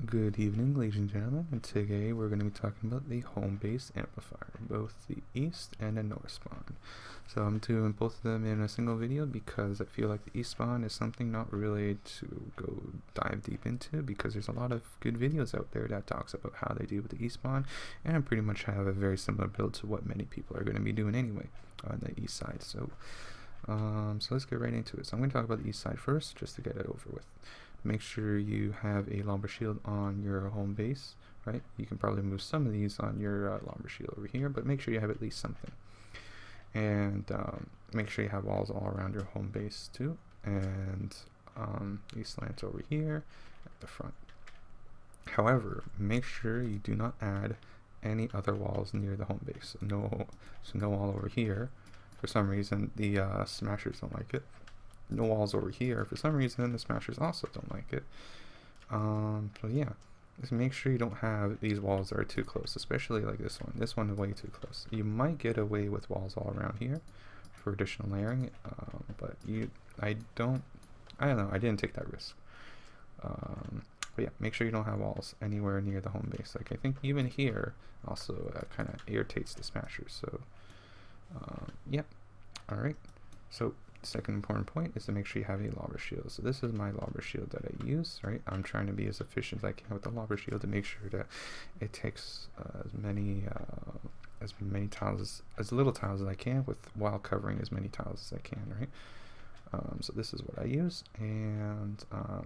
Good evening, ladies and gentlemen, and today we're going to be talking about the Homebase amplifier, both the east and the north spawn. So I'm doing both of them in a single video because I feel like the east spawn is something not really to go dive deep into, because there's a lot of good videos out there that talks about how they do with the east spawn, and I pretty much have a very similar build to what many people are going to be doing anyway on the east side. So let's get right into it. So I'm going to talk about the east side first, just to get it over with. Make sure you have a lumber shield on your home base, right? You can probably move some of these on your lumber shield over here, but make sure you have at least something. And make sure you have walls all around your home base too, and these slants over here at the front. However, make sure you do not add any other walls near the home base. No wall over here. For some reason, the smashers don't like it. No walls over here. For some reason, the smashers also don't like it. So yeah, just make sure you don't have these walls that are too close, especially like this one. This one is way too close. You might get away with walls all around here for additional layering, but I don't know. I didn't take that risk. But yeah, make sure you don't have walls anywhere near the home base. Like I think even here also kind of irritates the smashers. So yeah, all right. So second important point is to make sure you have a lobber shield. So this is my lobber shield that I use, right? I'm trying to be as efficient as I can with the lobber shield to make sure that it takes as many tiles, as little tiles as I can, while covering as many tiles as I can, right? So this is what I use, and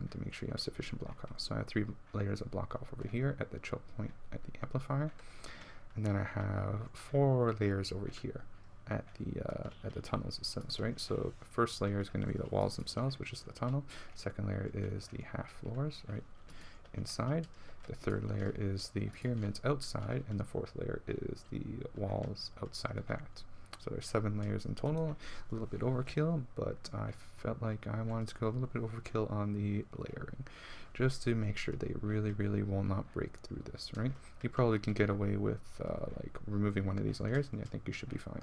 to make sure you have sufficient block off. So I have 3 layers of block off over here at the choke point at the amplifier, and then I have 4 layers over here at the tunnels themselves, right? So the first layer is going to be the walls themselves, which is the tunnel. Second layer is the half floors, right, inside. The third layer is the pyramids outside, and the fourth layer is the walls outside of that. So there's 7 layers in total. A little bit overkill, but I felt like I wanted to go a little bit overkill on the layering, just to make sure they really will not break through this, right? You probably can get away with like removing one of these layers, and I think you should be fine.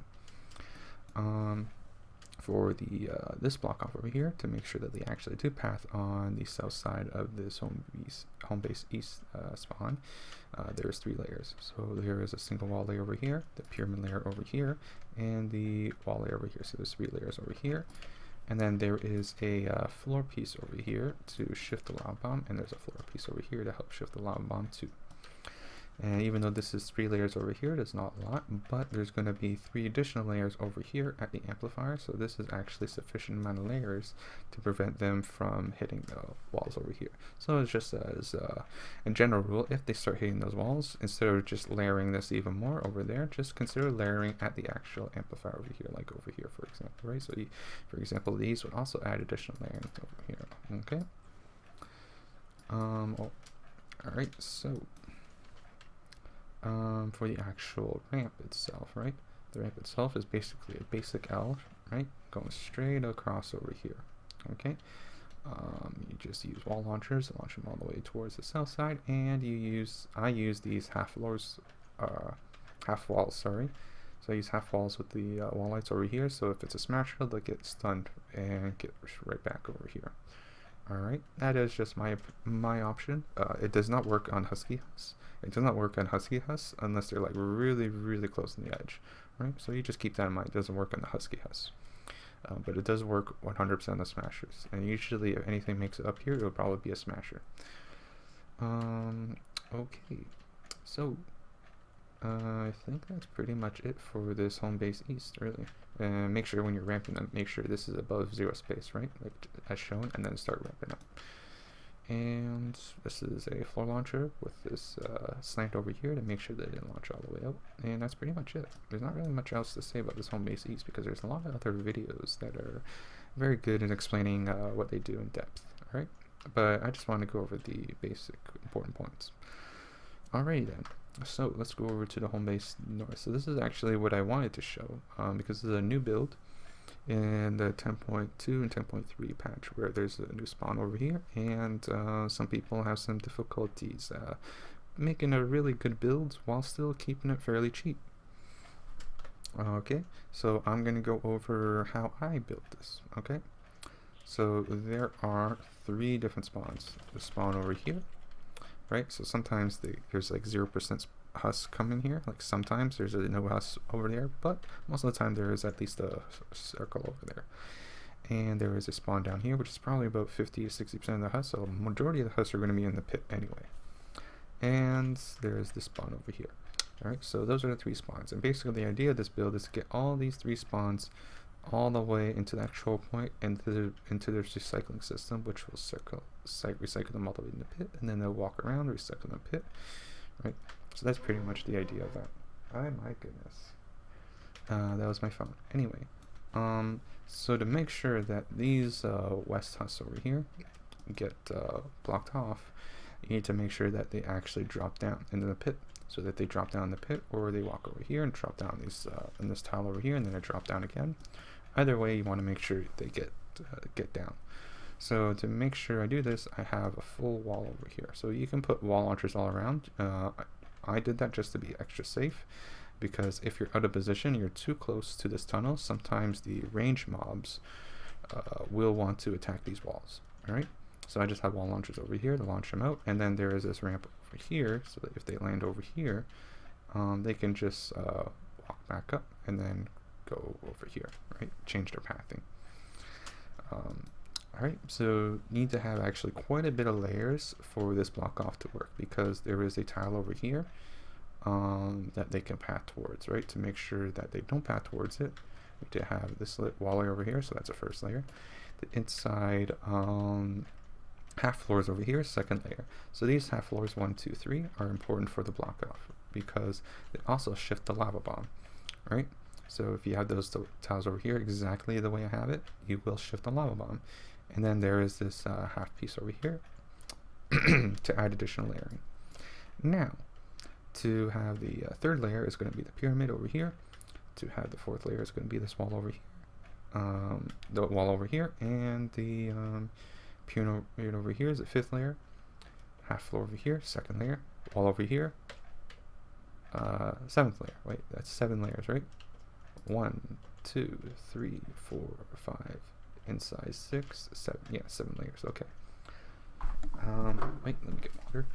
For the this block off over here, to make sure that they actually do path on the south side of this Homebase east spawn, there's 3 layers. So there is a single wall layer over here, the pyramid layer over here, and the wall layer over here. So there's 3 layers over here, and then there is a floor piece over here to shift the lava bomb, and there's a floor piece over here to help shift the lava bomb too. And even though this is 3 layers over here, that's not a lot, but there's going to be 3 additional layers over here at the amplifier, so this is actually sufficient amount of layers to prevent them from hitting the walls over here. So it's just as a general rule, if they start hitting those walls, instead of just layering this even more over there, just consider layering at the actual amplifier over here, like over here, for example, right? So for example, these would also add additional layering over here, okay? Alright, so for the actual ramp itself, right? The ramp itself is basically a basic L, right? Going straight across over here, okay? You just use wall launchers to launch them all the way towards the south side, and I use these half walls, sorry. So I use half walls with the wall lights over here, so if it's a smasher, they'll get stunned and get right back over here. Alright, that is just my option. It does not work on Husky Huss. It does not work on Husky Huss unless they're like really close to the edge, right? So you just keep that in mind. It doesn't work on the Husky Huss. But it does work 100% on the smashers. And usually if anything makes it up here, it will probably be a smasher. Okay, so I think that's pretty much it for this Homebase East, really. And make sure when you're ramping them, make sure this is above 0 space, right? Like as shown, and then start ramping up. And this is a floor launcher with this slant over here to make sure that it didn't launch all the way out. And that's pretty much it. There's not really much else to say about this Homebase East, because there's a lot of other videos that are very good at explaining what they do in depth, alright? But I just want to go over the basic important points. Alrighty then. So let's go over to the Homebase North. So this is actually what I wanted to show, because this is a new build in the 10.2 and 10.3 patch, where there's a new spawn over here, and some people have some difficulties making a really good build while still keeping it fairly cheap. Okay, so I'm gonna go over how I built this. Okay, so there are 3 different spawns. The spawn over here, right? So sometimes there's like 0% husk coming here. Like sometimes there's no husk over there, but most of the time there is at least a circle over there. And there is a spawn down here, which is probably about 50 to 60% of the husk, so the majority of the husks are going to be in the pit anyway. And there's the spawn over here. Alright, so those are the 3 spawns. And basically the idea of this build is to get all these 3 spawns all the way into that control point into their recycling system, which will recycle them all the way in the pit, and then they'll walk around, recycle in the pit. Right? So that's pretty much the idea of that. Oh my goodness. That was my phone. Anyway. So to make sure that these west husks over here get blocked off, you need to make sure that they actually drop down into the pit. So that they drop down in the pit, or they walk over here and drop down these in this tile over here, and then they drop down again. Either way, you want to make sure they get down. So to make sure I do this, I have a full wall over here. So you can put wall launchers all around. I did that just to be extra safe, because if you're out of position, you're too close to this tunnel, sometimes the range mobs will want to attack these walls. Alright, so I just have wall launchers over here to launch them out, and then there is this ramp over here, so that if they land over here, they can just walk back up and then go over here, right? Change their pathing. Alright, so need to have actually quite a bit of layers for this block off to work, because there is a tile over here that they can path towards, right? To make sure that they don't path towards it, we need to have this wall layer over here, so that's the first layer. The inside half floors over here, second layer. So these half floors 1, 2, 3 are important for the block off, because they also shift the lava bomb, right? So if you have those tiles over here exactly the way I have it, you will shift the lava bomb. And then there is this half piece over here to add additional layering. Now, to have the third layer is going to be the pyramid over here. To have the fourth layer is going to be this wall over here. The wall over here, and the pyramid over here is the fifth layer. Half floor over here, second layer. Wall over here, seventh layer. Wait, that's 7 layers, right? 1, 2, 3, 4, 5. Inside 6, 7. Yeah, 7 layers. Okay. Wait, let me get water.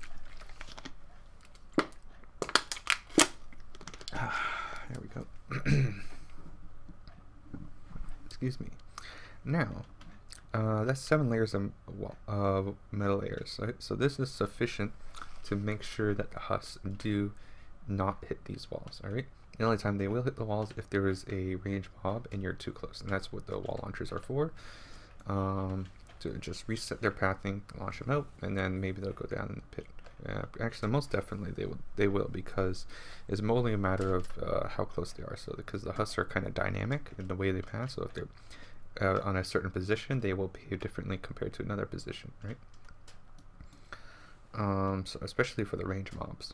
There we go. Excuse me. Now, that's 7 layers of metal layers. Right? So this is sufficient to make sure that the husks do not hit these walls. All right. The only time they will hit the walls if there is a range mob and you're too close, and that's what the wall launchers are for. To just reset their pathing, launch them out, and then maybe they'll go down in the pit. Actually, most definitely they will, because it's mostly a matter of how close they are. So because the husks are kind of dynamic in the way they pass, so if they're on a certain position, they will behave differently compared to another position, right? So especially for the range mobs.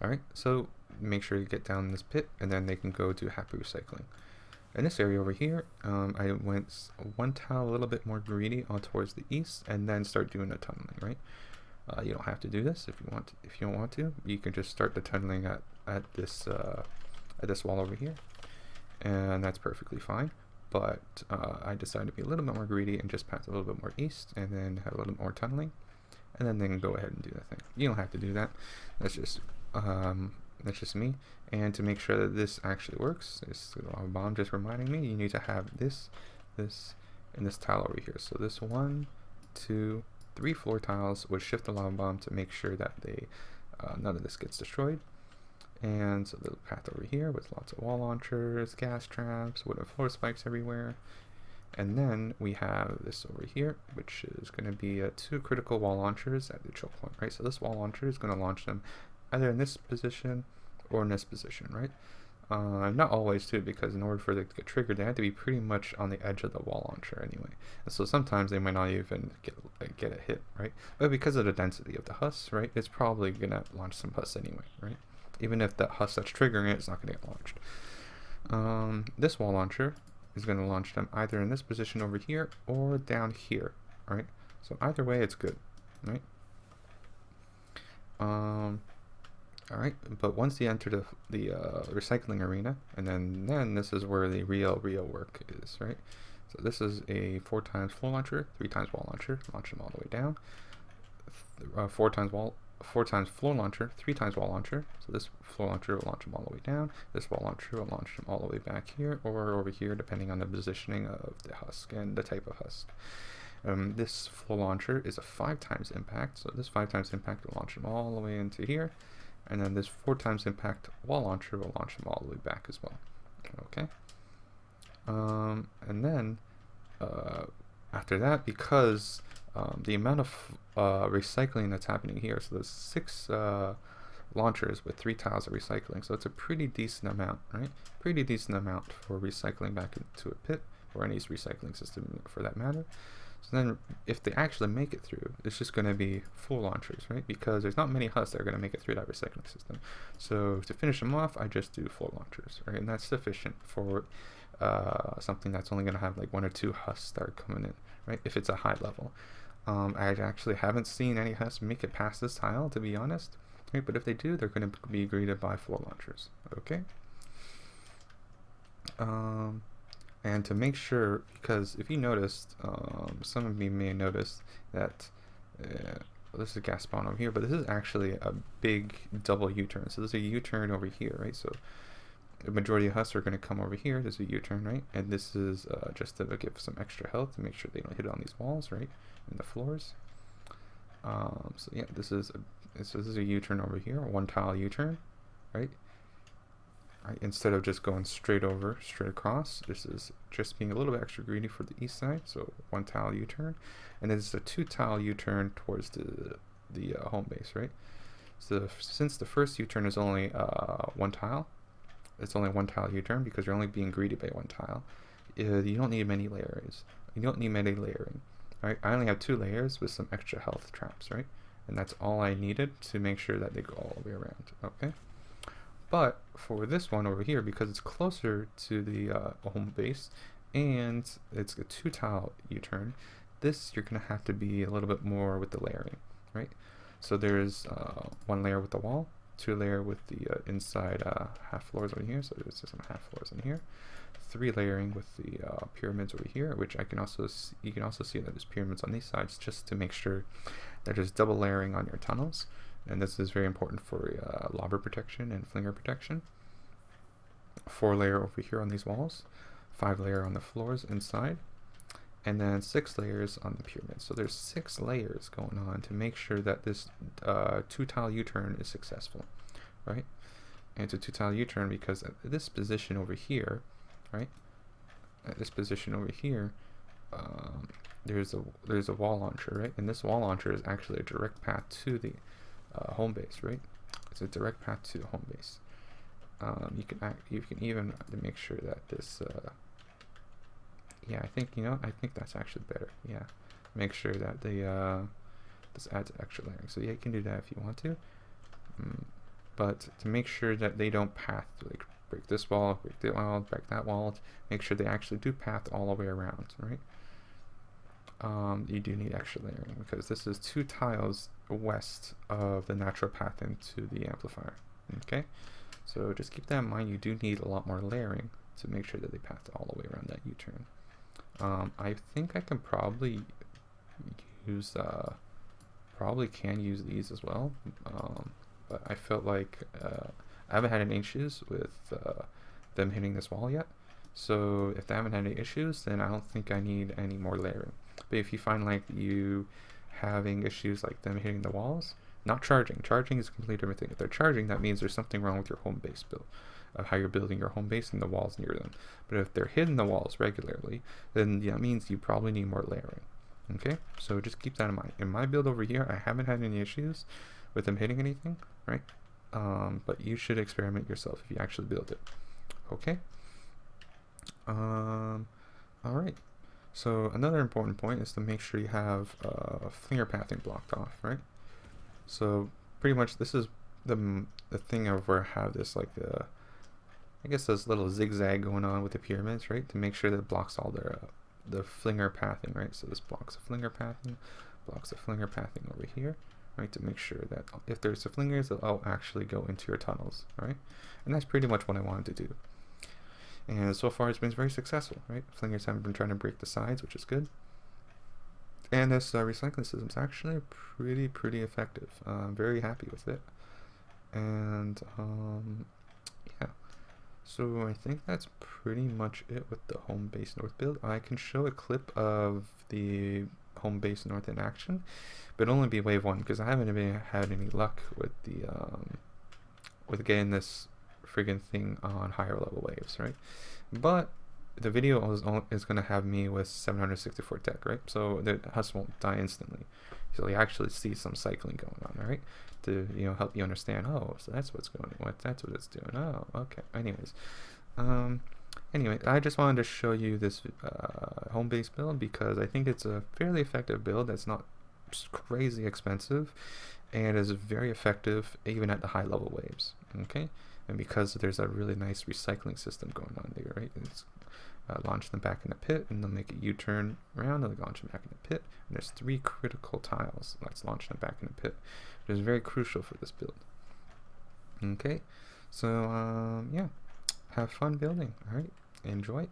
Alright, so make sure you get down in this pit, and then they can go do happy recycling. In this area over here, I went one tile a little bit more greedy on towards the east, and then start doing the tunneling, right? You don't have to do this if you want. If you don't want to, you can just start the tunneling at this wall over here, and that's perfectly fine. But I decided to be a little bit more greedy and just path a little bit more east, and then have a little bit more tunneling, and then they can go ahead and do the thing. You don't have to do that. That's just me. And to make sure that this actually works, this lava bomb just reminding me, you need to have this, and this tile over here. So this 1, 2, 3 floor tiles would shift the lava bomb to make sure that they none of this gets destroyed. And so the path over here with lots of wall launchers, gas traps, wooden floor spikes everywhere. And then we have this over here, which is going to be 2 critical wall launchers at the choke point, right? So this wall launcher is going to launch them either in this position or in this position, right? Not always too, because in order for it to get triggered, they have to be pretty much on the edge of the wall launcher anyway. And so sometimes they might not even get a hit, right? But because of the density of the husks, right, it's probably gonna launch some husks anyway, right? Even if the husk that's triggering it's not gonna get launched. This wall launcher is gonna launch them either in this position over here or down here, right? So either way, it's good, right? Alright, but once you enter the recycling arena, and then this is where the real work is, right? So this is a 4 times floor launcher, 3 times wall launcher, launch them all the way down. 4 times wall 4 times floor launcher, 3 times wall launcher. So this floor launcher will launch them all the way down. This wall launcher will launch them all the way back here or over here, depending on the positioning of the husk and the type of husk. This floor launcher is a 5 times impact. So this 5 times impact will launch them all the way into here. And then this 4 times impact wall launcher will launch them all the way back as well. Okay. And then after that, because the amount of recycling that's happening here, so there's 6 launchers with 3 tiles of recycling, so it's a pretty decent amount, right? Pretty decent amount for recycling back into a pit or any recycling system for that matter. So then if they actually make it through, it's just going to be full launchers, right? Because there's not many husks that are going to make it through that recycling system. So to finish them off, I just do full launchers, right? And that's sufficient for something that's only going to have like 1 or 2 husks that are coming in, right? If it's a high level. I actually haven't seen any husks make it past this tile, to be honest. Right? But if they do, they're going to be greeted by full launchers. Okay. And to make sure, because if you noticed, some of you may have noticed that this is a gas spawn over here, but this is actually a big double U-turn. So there's a U-turn over here, right? So the majority of husks are going to come over here. There's a U-turn, right? And this is just to give some extra health to make sure they don't hit on these walls, right? And the floors. So yeah, this is a U-turn over here, a 1 tile U-turn, right? Right, instead of just going straight across, this is just being a little bit extra greedy for the east side. So 1 tile U-turn, and then it's a 2 tile U-turn towards the home base, right? So since the first U-turn is only 1 tile, it's only 1 tile U-turn because you're only being greedy by 1 tile. You don't need many layers. You don't need many layering. Right? I only have 2 layers with some extra health traps, right? And that's all I needed to make sure that they go all the way around. Okay. But for this one over here, because it's closer to the home base and it's a 2 tile U-turn, this you're going to have to be a little bit more with the layering, right? So there's 1 layer with the wall, 2 layer with the inside half floors over here, so there's some half floors in here, 3 layering with the pyramids over here, which you can also see that there's pyramids on these sides just to make sure that there's double layering on your tunnels. And this is very important for lobber protection and flinger protection. 4 layer over here on these walls, 5 layer on the floors inside, and then 6 layers on the pyramid. So there's 6 layers going on to make sure that this 2 tile U-turn is successful, right? And it's a 2 tile U-turn because at this position over here, right? At this position over here, there's a wall launcher, right? And this wall launcher is actually a direct path to the home base, right? It's a direct path to the home base. You can even make sure that this yeah, I think that's actually better. Yeah, make sure that this adds extra layering. So yeah, you can do that if you want to, but to make sure that they don't path, like break this wall, break that wall, break that wall, make sure they actually do path all the way around, right? You do need extra layering because this is 2 tiles west of the natural path into the amplifier. Okay, so just keep that in mind. You do need a lot more layering to make sure that they path all the way around that U-turn. I think I can probably use can use these as well, but I felt like I haven't had any issues with them hitting this wall yet. So if they haven't had any issues, then I don't think I need any more layering. But if you find like you having issues like them hitting the walls, not charging is a completely different thing. If they're charging, that means there's something wrong with your home base build, of how you're building your home base and the walls near them. But if they're hitting the walls regularly, then that means you probably need more layering. Okay, so just keep that in mind. In my build over here, I haven't had any issues with them hitting anything, right? But you should experiment yourself if you actually build it. Okay. All right. So another important point is to make sure you have flinger pathing blocked off, right? So pretty much this is the thing of where I have this like I guess this little zigzag going on with the pyramids, right? To make sure that it blocks all the flinger pathing, right? So this blocks the flinger pathing, blocks the flinger pathing over here, right? To make sure that if there's a flingers, they'll actually go into your tunnels, right? And that's pretty much what I wanted to do. And so far it's been very successful, right? Flingers haven't been trying to break the sides, which is good. And this recycling system is actually pretty effective. I'm very happy with it. And yeah, so I think that's pretty much it with the Homebase North build. I can show a clip of the Homebase North in action, but only be wave 1 because I haven't even had any luck with the with getting this friggin' thing on higher level waves, right? But the video is going to have me with 764 tech, right? So the husk won't die instantly. So you actually see some cycling going on, all right? To, you know, help you understand, oh, so that's what's going on, that's what it's doing. Oh, okay. Anyways, anyway, I just wanted to show you this Homebase build because I think it's a fairly effective build that's not crazy expensive and is very effective even at the high level waves, okay? And because there's a really nice recycling system going on there, right? It's launch them back in the pit, and they'll make a U-turn around, and they'll launch them back in the pit. And there's 3 critical tiles. Let's launch them back in the pit, which is very crucial for this build. Okay, so yeah, have fun building. All right, enjoy.